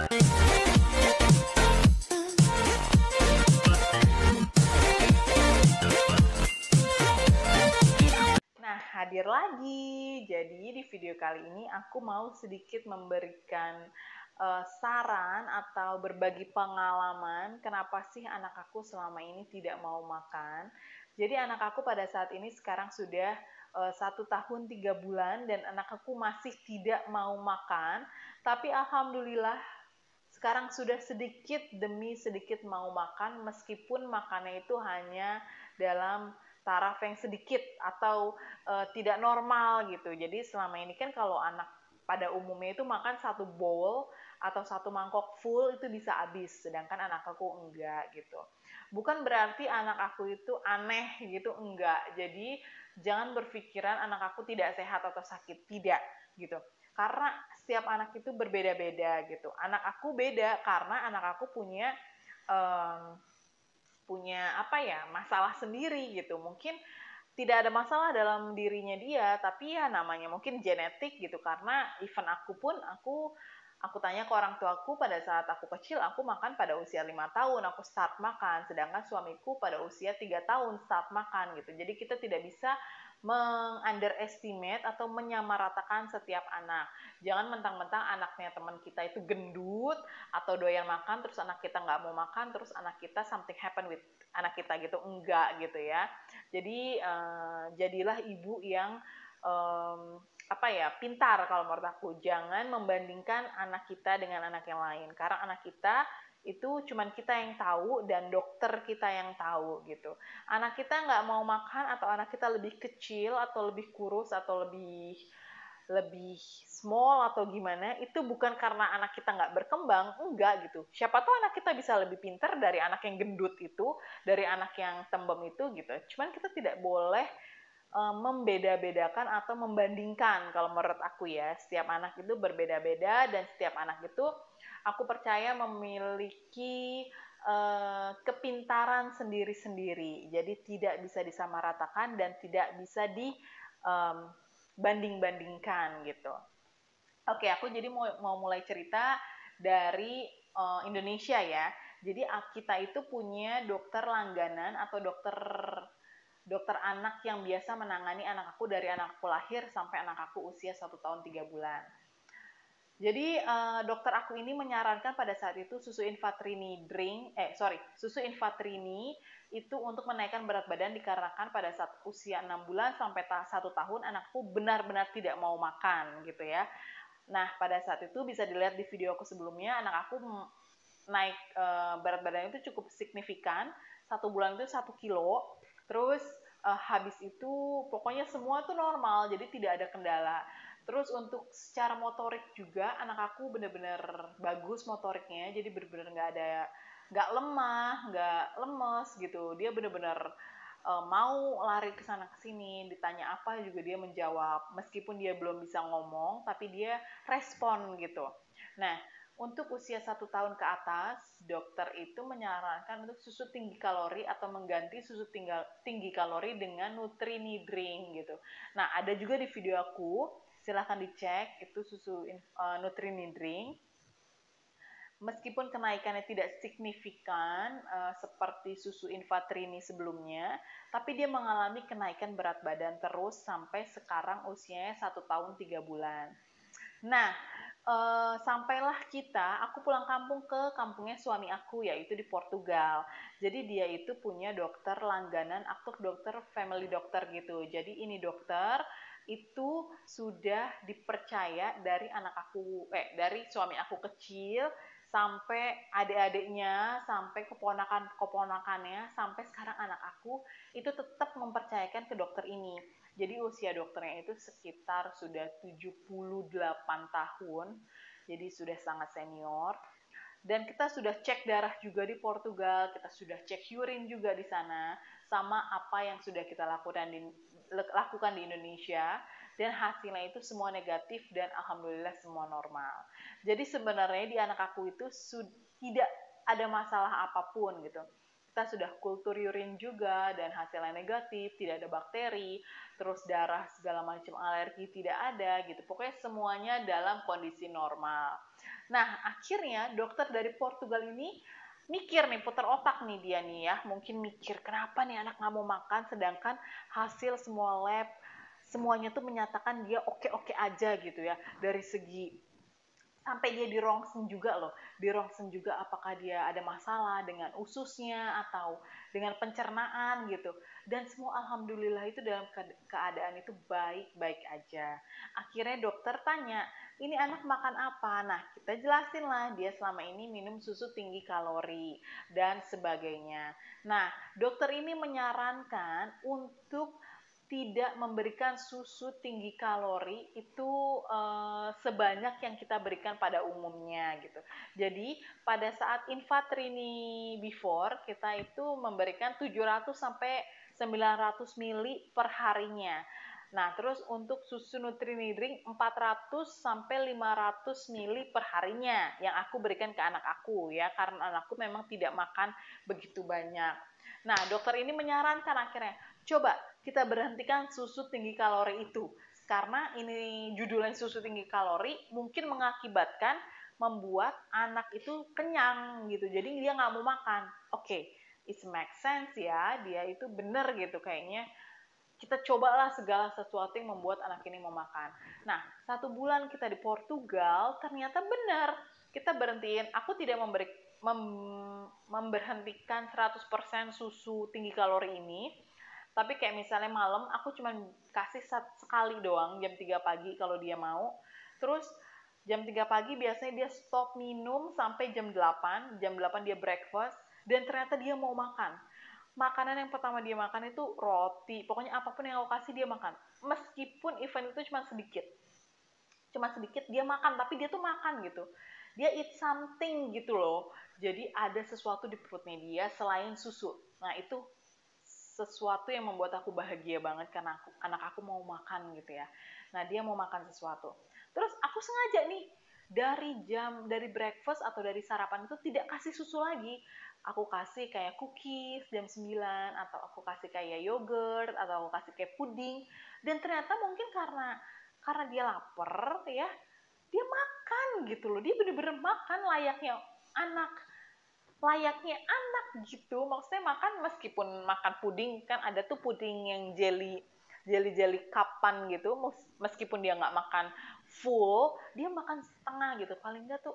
Nah, hadir lagi. Jadi di video kali ini aku mau sedikit memberikan saran atau berbagi pengalaman kenapa sih anak aku selama ini tidak mau makan. Jadi anak aku pada saat ini sekarang sudah 1 tahun 3 bulan dan anak aku masih tidak mau makan. Tapi alhamdulillah sekarang sudah sedikit demi sedikit mau makan meskipun makannya itu hanya dalam taraf yang sedikit atau tidak normal gitu. Jadi selama ini kan kalau anak pada umumnya itu makan 1 bowl atau 1 mangkok full itu bisa habis, sedangkan anak aku enggak gitu. Bukan berarti anak aku itu aneh gitu, enggak. Jadi jangan berpikiran anak aku tidak sehat atau sakit, tidak gitu. Karena setiap anak itu berbeda-beda gitu. Anak aku beda karena anak aku punya masalah sendiri gitu. Mungkin tidak ada masalah dalam dirinya dia, tapi ya namanya mungkin genetik gitu. Karena even aku tanya ke orang tuaku pada saat aku kecil, aku makan pada usia 5 tahun, aku start makan, sedangkan suamiku pada usia 3 tahun start makan gitu. Jadi kita tidak bisa underestimate atau menyamaratakan setiap anak. Jangan mentang-mentang anaknya teman kita itu gendut atau doyan makan, terus anak kita nggak mau makan, terus anak kita something happen with anak kita gitu. Enggak gitu ya. Jadi jadilah ibu yang pintar kalau menurut aku. Jangan membandingkan anak kita dengan anak yang lain, karena anak kita itu cuman kita yang tahu dan dokter kita yang tahu gitu. Anak kita nggak mau makan atau anak kita lebih kecil atau lebih kurus atau lebih small atau gimana, itu bukan karena anak kita nggak berkembang, enggak gitu. Siapa tahu anak kita bisa lebih pintar dari anak yang gendut itu, dari anak yang tembem itu gitu. Cuman kita tidak boleh membeda-bedakan atau membandingkan. Kalau menurut aku ya, setiap anak itu berbeda-beda dan setiap anak itu aku percaya memiliki kepintaran sendiri-sendiri. Jadi tidak bisa disamaratakan dan tidak bisa dibanding-bandingkan gitu. Oke, aku jadi mau mulai cerita dari Indonesia ya. Jadi kita itu punya dokter langganan atau dokter anak yang biasa menangani anak aku dari anak aku lahir sampai anak aku usia 1 tahun 3 bulan. Jadi dokter aku ini menyarankan pada saat itu susu Infatrini itu untuk menaikkan berat badan dikarenakan pada saat usia 6 bulan sampai 1 tahun anakku benar-benar tidak mau makan gitu ya. Nah, pada saat itu bisa dilihat di video aku sebelumnya, anak aku naik berat badan itu cukup signifikan. 1 bulan itu 1 kilo. Terus habis itu pokoknya semua tuh normal, jadi tidak ada kendala. Terus untuk secara motorik juga anak aku benar-benar bagus motoriknya, jadi benar-benar nggak lemah, nggak lemes gitu. Dia benar-benar mau lari ke sana ke sini, ditanya apa juga dia menjawab, meskipun dia belum bisa ngomong, tapi dia respon gitu. Nah, untuk usia 1 tahun ke atas, dokter itu menyarankan untuk susu tinggi kalori atau mengganti susu tinggi kalori dengan Nutrini Drink gitu. Nah, ada juga di video aku, silahkan dicek, itu susu Nutrini Drink. Meskipun kenaikannya tidak signifikan seperti susu Infatrini sebelumnya, tapi dia mengalami kenaikan berat badan terus sampai sekarang usianya 1 tahun 3 bulan. Nah, sampailah aku pulang kampung ke kampungnya suami aku, yaitu di Portugal. Jadi dia itu punya dokter langganan atau dokter family dokter gitu. Jadi ini dokter itu sudah dipercaya dari suami aku kecil sampai adik-adiknya, sampai keponakan-keponakannya, sampai sekarang anak aku itu tetap mempercayakan ke dokter ini. Jadi usia dokternya itu sekitar sudah 78 tahun, jadi sudah sangat senior. Dan kita sudah cek darah juga di Portugal, kita sudah cek urine juga di sana, sama apa yang sudah kita lakukan di Indonesia, dan hasilnya itu semua negatif dan alhamdulillah semua normal. Jadi sebenarnya di anak aku itu tidak ada masalah apapun gitu. kita sudah kultur urin juga dan hasilnya negatif, tidak ada bakteri, terus darah segala macam alergi tidak ada gitu. Pokoknya semuanya dalam kondisi normal. Nah, akhirnya dokter dari Portugal ini mikir nih, putar otak nih dia nih ya, mungkin mikir kenapa nih anak nggak mau makan, sedangkan hasil semua lab semuanya tuh menyatakan dia oke-oke aja gitu ya, dari segi sampai dia di ronsen juga loh, di ronsen juga apakah dia ada masalah dengan ususnya atau dengan pencernaan gitu, dan semua alhamdulillah itu dalam keadaan itu baik-baik aja. Akhirnya dokter tanya, ini anak makan apa? Nah, kita jelasin lah, dia selama ini minum susu tinggi kalori dan sebagainya. Nah, dokter ini menyarankan untuk tidak memberikan susu tinggi kalori itu sebanyak yang kita berikan pada umumnya gitu. Jadi pada saat Infatrini before kita itu memberikan 700 sampai 900 mili per harinya. Nah, terus untuk susu Nutrini Drink 400 sampai 500 mili per harinya yang aku berikan ke anak aku ya, karena anakku memang tidak makan begitu banyak. Nah, dokter ini menyarankan akhirnya, coba kita berhentikan susu tinggi kalori itu. Karena ini judulnya susu tinggi kalori, mungkin mengakibatkan membuat anak itu kenyang gitu. Jadi dia nggak mau makan. Oke, it makes sense ya, dia itu bener gitu kayaknya. Kita cobalah segala sesuatu yang membuat anak ini mau makan. Nah, 1 bulan kita di Portugal, ternyata benar. Kita berhentiin, aku tidak memberhentikan 100% susu tinggi kalori ini, tapi kayak misalnya malam aku cuma kasih sekali doang jam 3 pagi kalau dia mau. Terus jam 3 pagi biasanya dia stop minum sampai jam 8. Jam 8 dia breakfast dan ternyata dia mau makan. Makanan yang pertama dia makan itu roti. Pokoknya apapun yang aku kasih dia makan. Meskipun event itu cuma sedikit. Cuma sedikit dia makan, tapi dia tuh makan gitu. Dia eat something gitu loh. Jadi ada sesuatu di perutnya dia selain susu. Nah, itu sesuatu yang membuat aku bahagia banget karena anak aku mau makan gitu ya. Nah, dia mau makan sesuatu. Terus aku sengaja nih dari breakfast atau dari sarapan itu tidak kasih susu lagi. Aku kasih kayak cookies jam 9 atau aku kasih kayak yogurt atau aku kasih kayak puding, dan ternyata mungkin karena dia lapar ya, dia makan gitu loh. Dia bener-bener makan anak layaknya anak gitu. Maksudnya makan, meskipun makan puding kan ada tuh puding yang jelly kapan gitu, meskipun dia nggak makan full, dia makan setengah gitu. Paling nggak tuh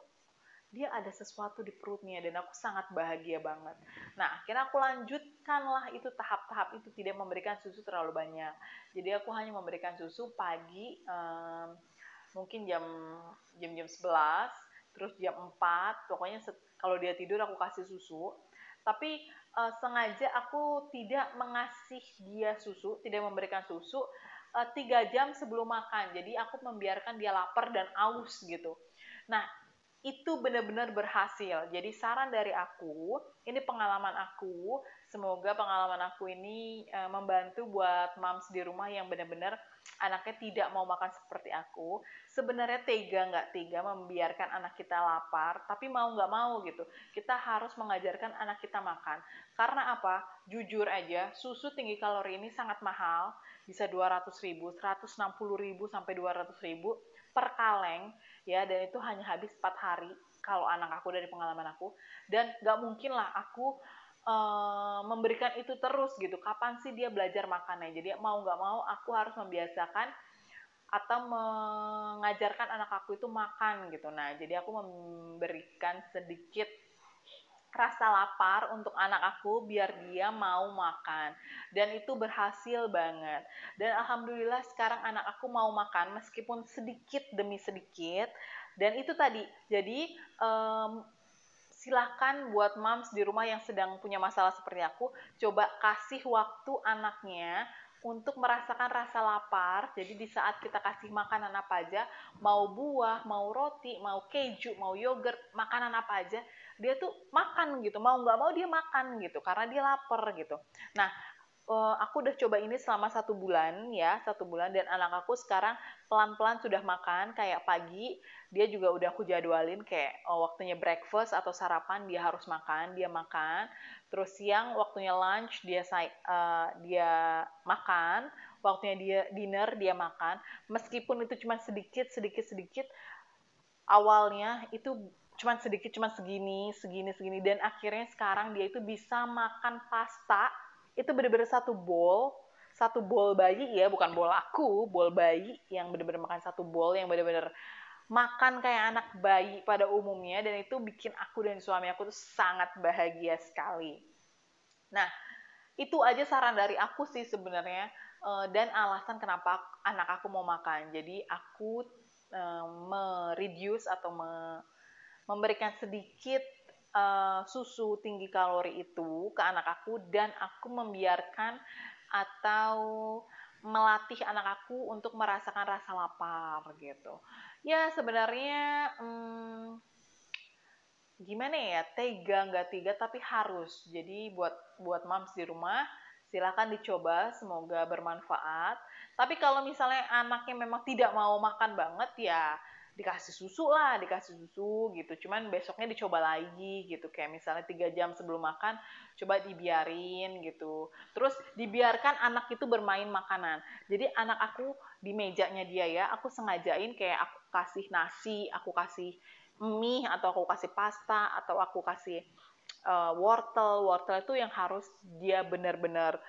dia ada sesuatu di perutnya, dan aku sangat bahagia banget. Nah, akhirnya aku lanjutkanlah itu tahap-tahap itu, tidak memberikan susu terlalu banyak. Jadi aku hanya memberikan susu pagi, mungkin jam 11, terus jam 4, pokoknya kalau dia tidur aku kasih susu. Tapi sengaja aku tidak mengasih dia susu, tidak memberikan susu 3 jam sebelum makan. Jadi aku membiarkan dia lapar dan aus gitu. Nah, itu benar-benar berhasil. Jadi saran dari aku, ini pengalaman aku, semoga pengalaman aku ini membantu buat moms di rumah yang benar-benar anaknya tidak mau makan seperti aku. Sebenarnya tega nggak tega membiarkan anak kita lapar, tapi mau nggak mau gitu, kita harus mengajarkan anak kita makan. Karena apa? Jujur aja, susu tinggi kalori ini sangat mahal, bisa 200.000, 160.000 sampai 200.000 per kaleng ya, dan itu hanya habis 4 hari kalau anak aku, dari pengalaman aku. Dan nggak mungkin lah aku memberikan itu terus gitu. Kapan sih dia belajar makannya? Jadi mau nggak mau aku harus membiasakan atau mengajarkan anak aku itu makan gitu. Nah, jadi aku memberikan sedikit rasa lapar untuk anak aku biar dia mau makan, dan itu berhasil banget. Dan alhamdulillah sekarang anak aku mau makan meskipun sedikit demi sedikit. Dan itu tadi, jadi silakan buat moms di rumah yang sedang punya masalah seperti aku, coba kasih waktu anaknya untuk merasakan rasa lapar. Jadi di saat kita kasih makanan apa aja, mau buah, mau roti, mau keju, mau yogurt, makanan apa aja, dia tuh makan gitu. Mau nggak mau dia makan gitu, karena dia lapar gitu. Nah, aku udah coba ini selama 1 bulan ya, 1 bulan, dan anak aku sekarang pelan-pelan sudah makan. Kayak pagi dia juga udah aku jadwalin kayak waktunya breakfast atau sarapan dia harus makan, dia makan. Terus siang waktunya lunch dia makan, waktunya dia dinner dia makan. Meskipun itu cuma sedikit sedikit sedikit, awalnya itu cuma sedikit, cuma segini segini segini, dan akhirnya sekarang dia itu bisa makan pasta itu bener-bener satu bowl bayi ya, bukan bowl aku, bowl bayi yang bener-bener makan satu bowl, yang bener-bener makan kayak anak bayi pada umumnya, dan itu bikin aku dan suami aku tuh sangat bahagia sekali. Nah, itu aja saran dari aku sih sebenarnya, dan alasan kenapa anak aku mau makan. Jadi aku mereduce atau memberikan sedikit susu tinggi kalori itu ke anak aku, dan aku membiarkan atau melatih anak aku untuk merasakan rasa lapar gitu. Ya sebenarnya gimana ya, tega nggak tega tapi harus. Jadi buat moms di rumah silakan dicoba, semoga bermanfaat. Tapi kalau misalnya anaknya memang tidak mau makan banget, ya dikasih susu lah, dikasih susu gitu. Cuman besoknya dicoba lagi gitu, kayak misalnya 3 jam sebelum makan coba dibiarin gitu. Terus dibiarkan anak itu bermain makanan. Jadi anak aku di mejanya dia ya, aku sengajain kayak aku kasih nasi, aku kasih mie, atau aku kasih pasta, atau aku kasih wortel itu yang harus dia benar-benar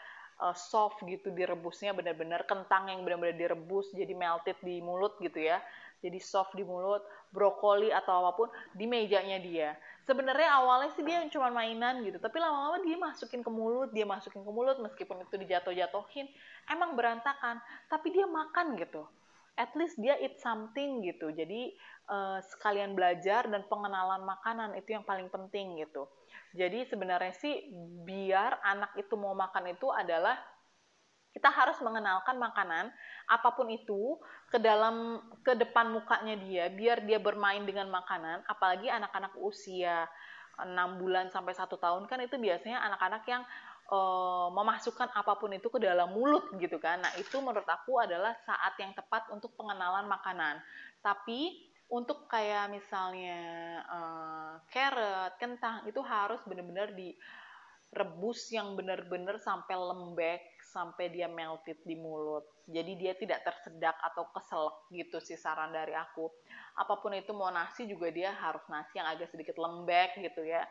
soft gitu, direbusnya benar-benar kentang yang benar-benar direbus jadi melted di mulut gitu ya, jadi soft di mulut. Brokoli atau apapun di mejanya dia. Sebenarnya awalnya sih dia cuma mainan gitu, tapi lama-lama dia masukin ke mulut, meskipun itu dijatuh-jatuhin emang berantakan, tapi dia makan gitu, at least dia eat something gitu. Jadi sekalian belajar dan pengenalan makanan itu yang paling penting gitu. Jadi sebenarnya sih biar anak itu mau makan itu adalah kita harus mengenalkan makanan apapun itu ke depan mukanya dia, biar dia bermain dengan makanan. Apalagi anak-anak usia 6 bulan sampai 1 tahun kan itu biasanya anak-anak yang memasukkan apapun itu ke dalam mulut gitu kan. Nah itu menurut aku adalah saat yang tepat untuk pengenalan makanan. Tapi untuk kayak misalnya carrot, kentang itu harus benar-benar direbus yang benar-benar sampai lembek, sampai dia melted di mulut. Jadi dia tidak tersedak atau keselak gitu sih saran dari aku. Apapun itu, mau nasi juga dia harus nasi yang agak sedikit lembek gitu ya.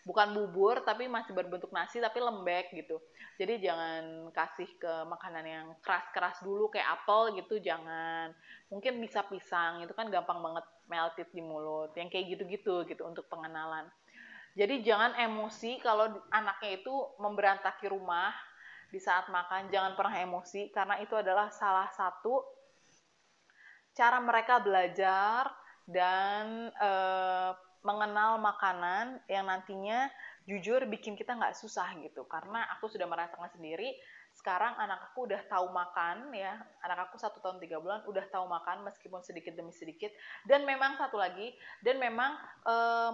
Bukan bubur tapi masih berbentuk nasi tapi lembek gitu. Jadi jangan kasih ke makanan yang keras-keras dulu kayak apel gitu, jangan. Mungkin bisa pisang, itu kan gampang banget melted di mulut. Yang kayak gitu-gitu gitu untuk pengenalan. Jadi jangan emosi kalau anaknya itu memberantaki rumah di saat makan, jangan pernah emosi karena itu adalah salah satu cara mereka belajar dan mengenal makanan yang nantinya jujur bikin kita nggak susah gitu. Karena aku sudah merasakan sendiri, sekarang anak aku udah tahu makan ya, anak aku 1 tahun 3 bulan udah tahu makan meskipun sedikit demi sedikit. Dan memang satu lagi, dan memang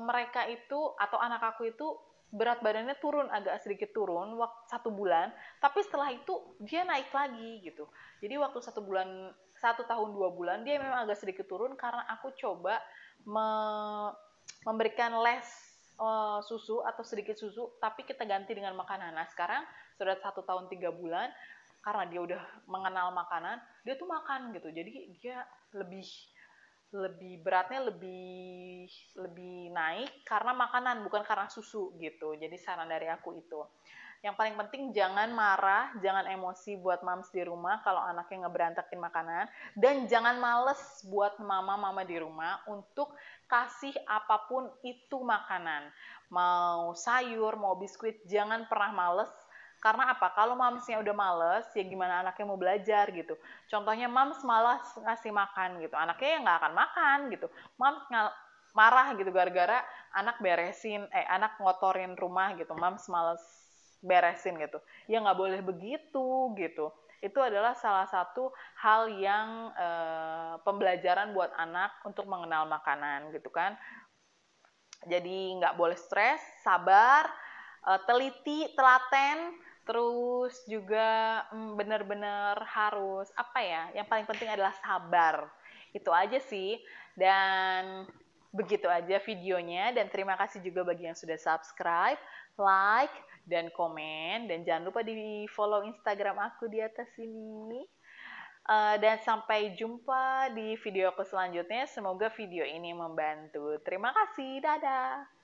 mereka itu atau anak aku itu berat badannya turun, agak sedikit turun waktu 1 bulan, tapi setelah itu dia naik lagi gitu. Jadi waktu 1 tahun 2 bulan dia memang agak sedikit turun karena aku coba memberikan les susu atau sedikit susu, tapi kita ganti dengan makanan. Nah sekarang sudah 1 tahun 3 bulan, karena dia udah mengenal makanan, dia tuh makan gitu. Jadi dia lebih beratnya lebih naik karena makanan, bukan karena susu gitu. Jadi saran dari aku itu. Yang paling penting jangan marah, jangan emosi buat moms di rumah kalau anaknya ngeberantakin makanan, dan jangan males buat mama-mama di rumah untuk kasih apapun itu makanan. Mau sayur, mau biskuit, jangan pernah males. Karena apa? Kalau mamsnya udah males, ya gimana anaknya mau belajar gitu. Contohnya mams malas ngasih makan gitu, anaknya ya nggak akan makan gitu. Mams marah gitu gara-gara anak ngotorin rumah gitu, mams malas beresin gitu. Ya nggak boleh begitu gitu. Itu adalah salah satu hal yang pembelajaran buat anak untuk mengenal makanan gitu kan. Jadi nggak boleh stres, sabar, teliti, telaten, Terus juga benar-benar harus apa ya? Yang paling penting adalah sabar. Itu aja sih. Dan begitu aja videonya. Dan terima kasih juga bagi yang sudah subscribe, like, dan komen. Dan jangan lupa di follow Instagram aku di atas sini. Dan sampai jumpa di video aku selanjutnya. Semoga video ini membantu. Terima kasih. Dadah.